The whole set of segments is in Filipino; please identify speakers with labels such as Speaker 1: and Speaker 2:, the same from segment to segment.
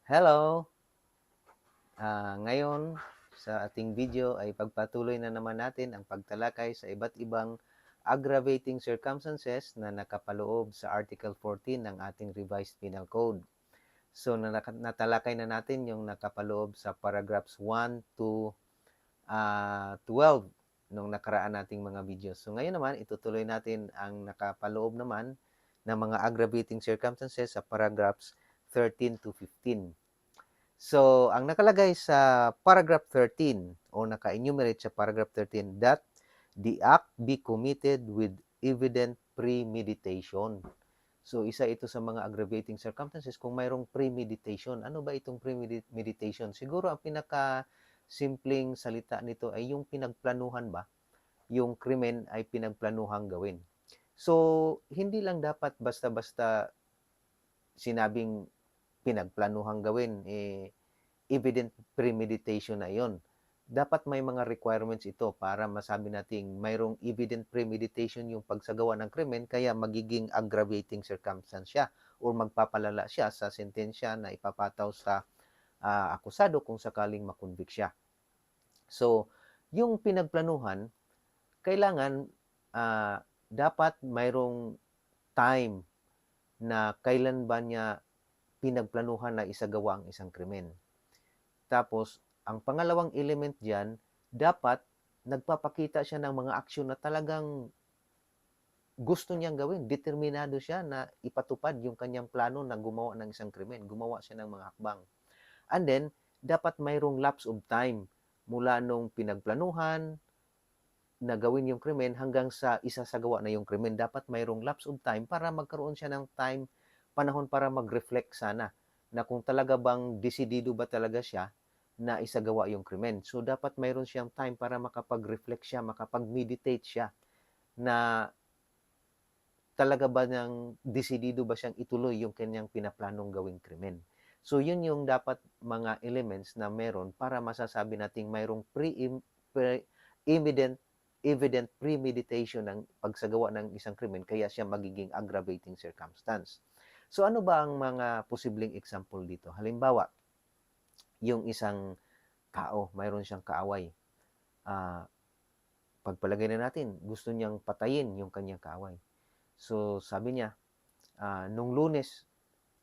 Speaker 1: Hello! Ngayon sa ating video ay pagpatuloy na naman natin ang pagtalakay sa iba't ibang aggravating circumstances na nakapaloob sa Article 14 ng ating Revised Penal Code. So natalakay na natin yung nakapaloob sa paragraphs 1 to 12 nung nakaraan nating mga videos. So ngayon naman, itutuloy natin ang nakapaloob naman ng mga aggravating circumstances sa paragraphs 13 to 15. So, ang nakalagay sa paragraph 13 o naka-enumerate sa paragraph 13 that the act be committed with evident premeditation. So, isa ito sa mga aggravating circumstances kung mayroong premeditation. Ano ba itong premeditation? Siguro ang pinaka-simpleng salita nito ay yung pinagplanuhan ba? Yung krimen ay pinagplanuhang gawin. So, hindi lang dapat basta-basta sinabing pinagplanuhang gawin, evident premeditation na yon. Dapat may mga requirements ito para masabi nating mayroong evident premeditation yung pagsagawa ng krimen, kaya magiging aggravating circumstance siya o magpapalala siya sa sentensya na ipapataw sa akusado kung sakaling makonvict siya. So, yung pinagplanuhan, kailangan dapat mayroong time na kailan ba niya pinagplanuhan na isagawa ang isang krimen. Tapos, ang pangalawang element diyan, dapat nagpapakita siya ng mga aksyon na talagang gusto niyang gawin. Determinado siya na ipatupad yung kanyang plano na gumawa ng isang krimen. Gumawa siya ng mga hakbang. And then, dapat mayroong lapse of time mula nung pinagplanuhan na gawin yung krimen hanggang sa isasagawa na yung krimen. Dapat mayroong lapse of time para magkaroon siya ng time, panahon para mag-reflect sana na kung talaga bang desidido ba talaga siya na isagawa yung krimen. So, dapat mayroon siyang time para makapag-reflect siya, makapag-meditate siya na talaga ba niyang desidido ba siyang ituloy yung kanyang pinaplanong gawing krimen. So, yun yung dapat mga elements na meron para masasabi nating mayroong evident evident premeditation ng pagsagawa ng isang krimen kaya siya magiging aggravating circumstance. So ano ba ang mga posibleng example dito? Halimbawa, yung isang tao, mayroon siyang kaaway. Ah, Pagpalagay na natin, gusto niyang patayin yung kanyang kaaway. So sabi niya, nung Lunes,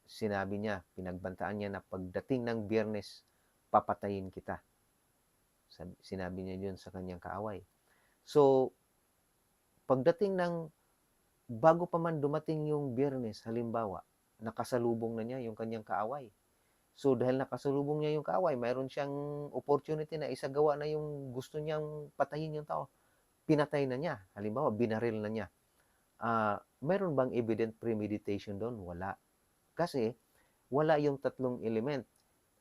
Speaker 1: sinabi niya, pinagbantaan niya na pagdating ng Biyernes, papatayin kita. Sinabi niya yun sa kanyang kaaway. So, pagdating ng bago pa man dumating yung Biyernes, halimbawa, nakasalubong na niya yung kanyang kaaway. So, dahil nakasalubong niya yung kaaway, mayroon siyang opportunity na isagawa na yung gusto niyang patayin yung tao. Pinatay na niya. Halimbawa, binaril na niya. Mayroon bang evident premeditation doon? Wala. Kasi, wala yung tatlong element.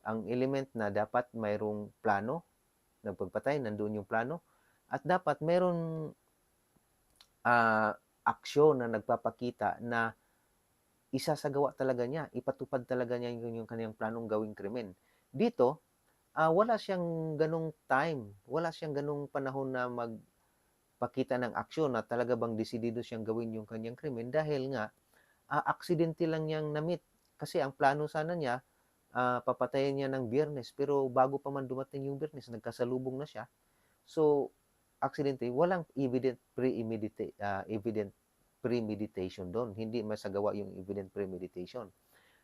Speaker 1: Ang element na dapat mayroong plano ng pagpatay, nandoon yung plano. At dapat mayroon aksyon na nagpapakita na isasagawa talaga niya, ipatupad talaga niya yung kanyang planong gawing krimen. Dito, wala siyang ganong time, wala siyang ganong panahon na magpakita ng aksyon na talaga bang desidido siyang gawin yung kanyang krimen dahil nga, aksidente lang niyang na-meet. Kasi ang plano sana niya, papatayin niya ng Biyernes, pero bago pa man dumating yung Biyernes, nagkasalubong na siya. So, aksidente, walang evident premeditation doon. Hindi masagawa yung evident premeditation.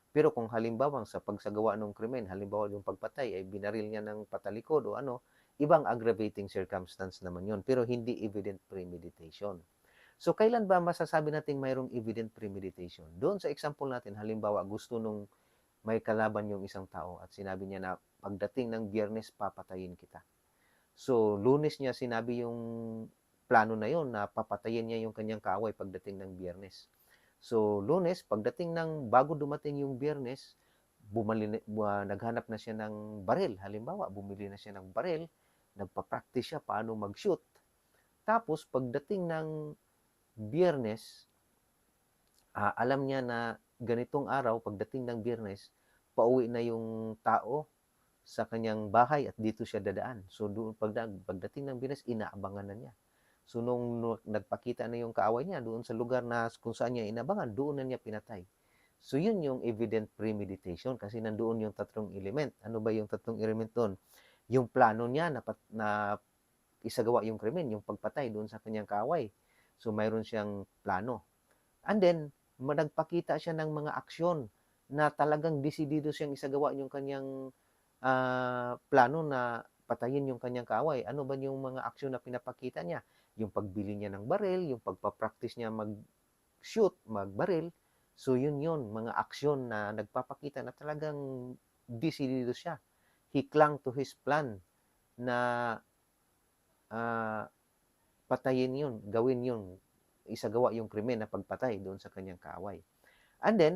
Speaker 1: Pero kung halimbawa sa pagsagawa ng krimen, halimbawa yung pagpatay ay binaril niya ng patalikod o ano, ibang aggravating circumstance naman yun. Pero hindi evident premeditation. So, kailan ba masasabi natin mayroong evident premeditation? Doon sa example natin, halimbawa gusto nung may kalaban yung isang tao at sinabi niya na pagdating ng Biyernes, papatayin kita. So, Lunes niya sinabi yung plano na yon na papatayin niya yung kanyang kaaway pagdating ng Biyernes. So, Lunes, pagdating ng bago dumating yung Biyernes, naghanap na siya ng baril. Halimbawa, bumili na siya ng baril, nagpa-practice siya paano mag-shoot. Tapos, pagdating ng Biyernes, alam niya na ganitong araw, pagdating ng Biyernes, pauwi na yung tao sa kanyang bahay at dito siya dadaan. So doon pagdating ng Biyernes, inaabangan na niya. So nung nagpakita na yung kaaway niya doon sa lugar na kung saan niya inabangan, doon na niya pinatay. So, yun yung evident premeditation kasi nandoon yung tatlong element. Ano ba yung tatlong element doon? Yung plano niya na isagawa yung krimen, yung pagpatay doon sa kanyang kaaway. So, mayroon siyang plano. And then, nagpakita siya ng mga aksyon na talagang desidido siyang isagawa yung kanyang plano na patayin yung kanyang kaaway. Ano ba yung mga aksyon na pinapakita niya? Yung pagbili niya ng baril, yung pagpa-practice niya mag-shoot, mag-baril. So yun, mga aksyon na nagpapakita na talagang desidido siya. He clung to his plan na ah, patayin yun, gawin yun, isagawa yung krimen na pagpatay doon sa kanyang kaaway. And then,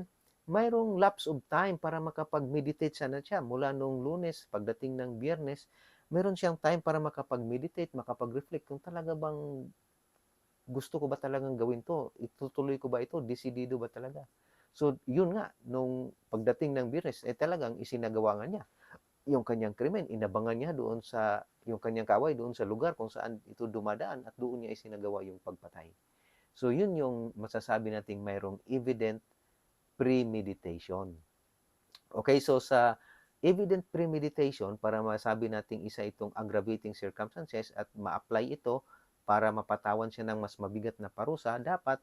Speaker 1: mayroong lapse of time para makapag-meditate sana siya mula noong Lunes, pagdating ng Biyernes, meron siyang time para makapag-meditate, makapag-reflect kung talaga bang gusto ko ba talagang gawin to? Itutuloy ko ba ito? Desidido ba talaga? So, yun nga, nung pagdating ng Biyernes, talagang isinagawa nga niya yung kanyang krimen. Inabangan niya doon sa, yung kanyang kaway doon sa lugar kung saan ito dumadaan at doon niya isinagawa yung pagpatay. So, yun yung masasabi nating mayroong evident premeditation. Okay, so sa evident premeditation, para masabi nating isa itong aggravating circumstances at ma-apply ito para mapatawan siya ng mas mabigat na parusa, dapat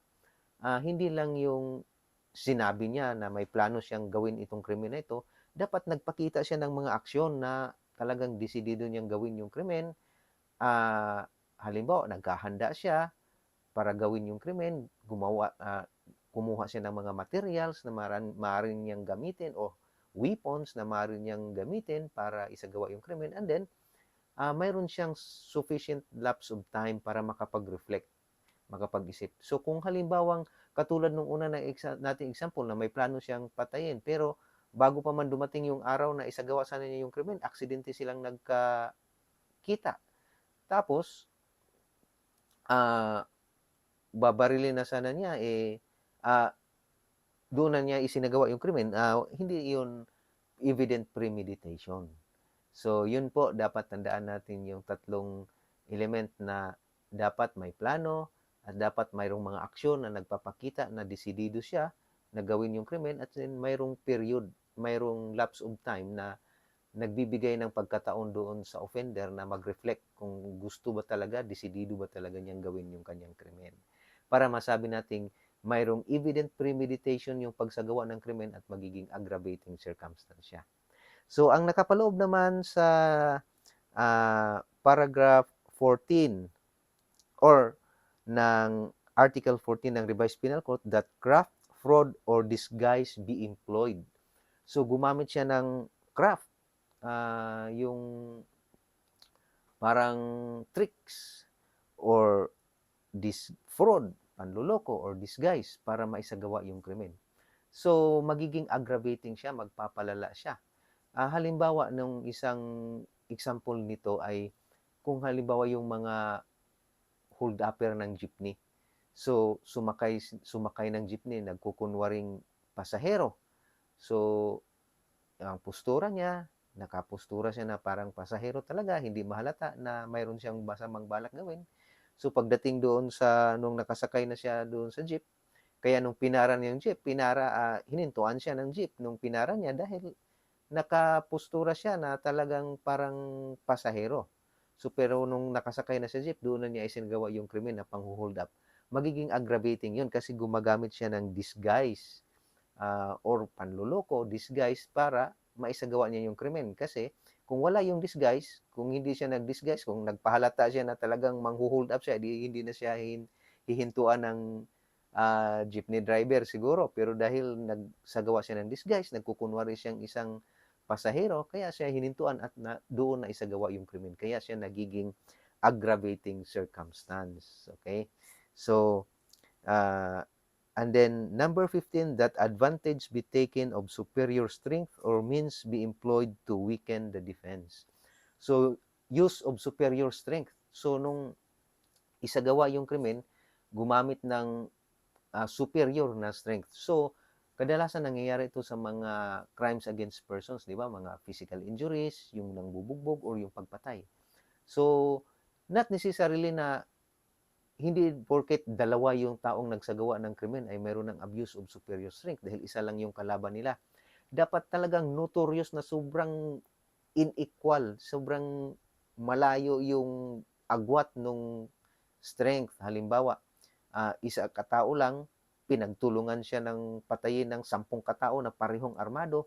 Speaker 1: hindi lang yung sinabi niya na may plano siyang gawin itong krimen na ito, dapat nagpakita siya ng mga aksyon na talagang desidido niyang gawin yung krimen. Halimbawa, naghahanda siya para gawin yung krimen, kumuha siya ng mga materials na maaaring niyang gamitin o weapons na maaaring niyang gamitin para isagawa yung krimen, and then mayroon siyang sufficient lapse of time para makapag-reflect, makapag-isip. So kung halimbawang katulad nung una na nating example na may plano siyang patayin, pero bago pa man dumating yung araw na isagawa sana niya yung krimen, aksidente silang nagkakita. Tapos, babarilin na sana niya, ah, doon na niya isinagawa yung krimen, hindi yun evident premeditation. So, yun po, dapat tandaan natin yung tatlong element na dapat may plano at dapat mayroong mga aksyon na nagpapakita na desidido siya na gawin yung krimen, at then mayroong period, mayroong lapse of time na nagbibigay ng pagkataon doon sa offender na mag-reflect kung gusto ba talaga, desidido ba talaga niyang gawin yung kanyang krimen. Para masabi nating mayroong evident premeditation yung pagsagawa ng krimen at magiging aggravating circumstance siya. So, ang nakapaloob naman sa paragraph 14 or ng Article 14 ng Revised Penal Code, that craft, fraud, or disguise be employed. So, gumamit siya ng craft, yung parang tricks or fraud, panluloko, or disguise para maisagawa yung krimen. So, magiging aggravating siya, magpapalala siya. Halimbawa, nung isang example nito ay kung halimbawa yung mga hold-upper ng jeepney. So, sumakay ng jeepney, nagkukunwaring pasahero. So, ang postura niya, nakapustura siya na parang pasahero talaga, hindi mahalata na mayroon siyang masamang balak gawin. So, pagdating doon nung nakasakay na siya doon sa jeep, kaya nung pinara niya yung jeep, hinintuan siya ng jeep nung pinara niya dahil nakapustura siya na talagang parang pasahero. So, pero nung nakasakay na sa jeep, doon na niya isinagawa yung krimen na pang-hold up. Magiging aggravating yun kasi gumagamit siya ng disguise or panluloko, disguise para maisagawa niya yung krimen. Kasi kung wala yung disguise, kung hindi siya nag-disguise, kung nagpahalata siya na talagang manghu-hold up siya, hindi na siya hihintuan ng jeepney driver siguro. Pero dahil nagsagawa siya ng disguise, nagkukunwari siyang isang pasahero, kaya siya hinintuan at doon na isagawa yung krimen. Kaya siya nagiging aggravating circumstance. Okay? So, and then number 15, that advantage be taken of superior strength or means be employed to weaken the defense. So, use of superior strength. So, nung isagawa yung krimen, gumamit ng superior na strength. So, kadalasan nangyayari ito sa mga crimes against persons, di ba? Mga physical injuries, yung nangbubugbog or yung pagpatay. So, not necessarily na hindi porket dalawa yung taong nagsagawa ng krimen ay mayroon ng abuse of superior strength dahil isa lang yung kalaban nila. Dapat talagang notorious na sobrang unequal, sobrang malayo yung agwat nung strength. Halimbawa, isa katao lang, pinagtulungan siya ng patayin ng 10 katao na parehong armado.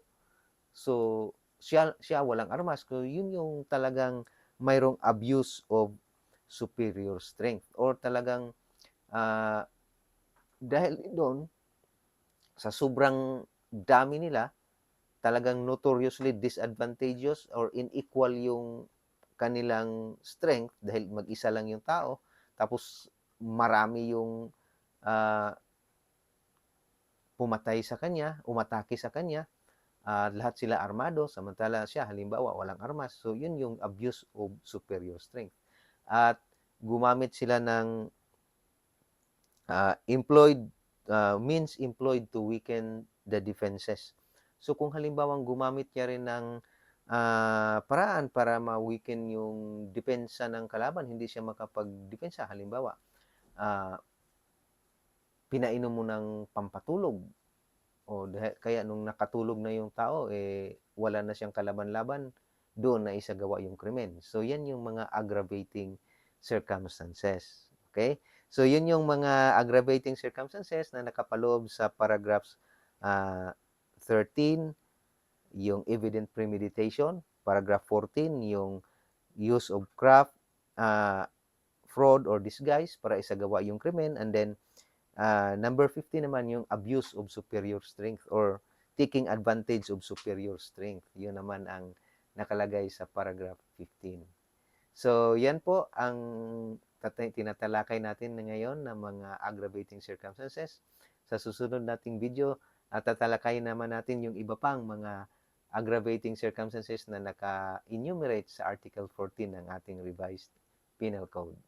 Speaker 1: So, siya walang armas. So, yun yung talagang mayroong abuse of superior strength or talagang ah, dahil doon sa sobrang dami nila, talagang notoriously disadvantageous or unequal yung kanilang strength dahil mag-isa lang yung tao. Tapos marami yung ah, pumatay sa kanya, umatake sa kanya. Lahat sila armado, samantala siya halimbawa walang armas. So yun yung abuse of superior strength. At gumamit sila ng employed means employed to weaken the defenses. So kung halimbawang gumamit niya rin ng paraan para ma-weaken yung depensa ng kalaban, hindi siya makapag-depensa. Halimbawa, ah, pinainom mo ng pampatulog o kaya nung nakatulog na yung tao, wala na siyang kalaban-laban, doon na isagawa yung krimen. So yan yung mga aggravating circumstances. Okay? So yun yung mga aggravating circumstances na nakapaloob sa paragraphs 13, yung evident premeditation. Paragraph 14, yung use of craft, fraud or disguise para isagawa yung krimen. And then number 15 naman yung abuse of superior strength or taking advantage of superior strength. Yun naman ang nakalagay sa paragraph 15. So, yan po ang tinatalakay natin ngayon ng mga aggravating circumstances. Sa susunod nating video, tatalakayin naman natin yung iba pang mga aggravating circumstances na naka-enumerate sa Article 14 ng ating revised Penal Code.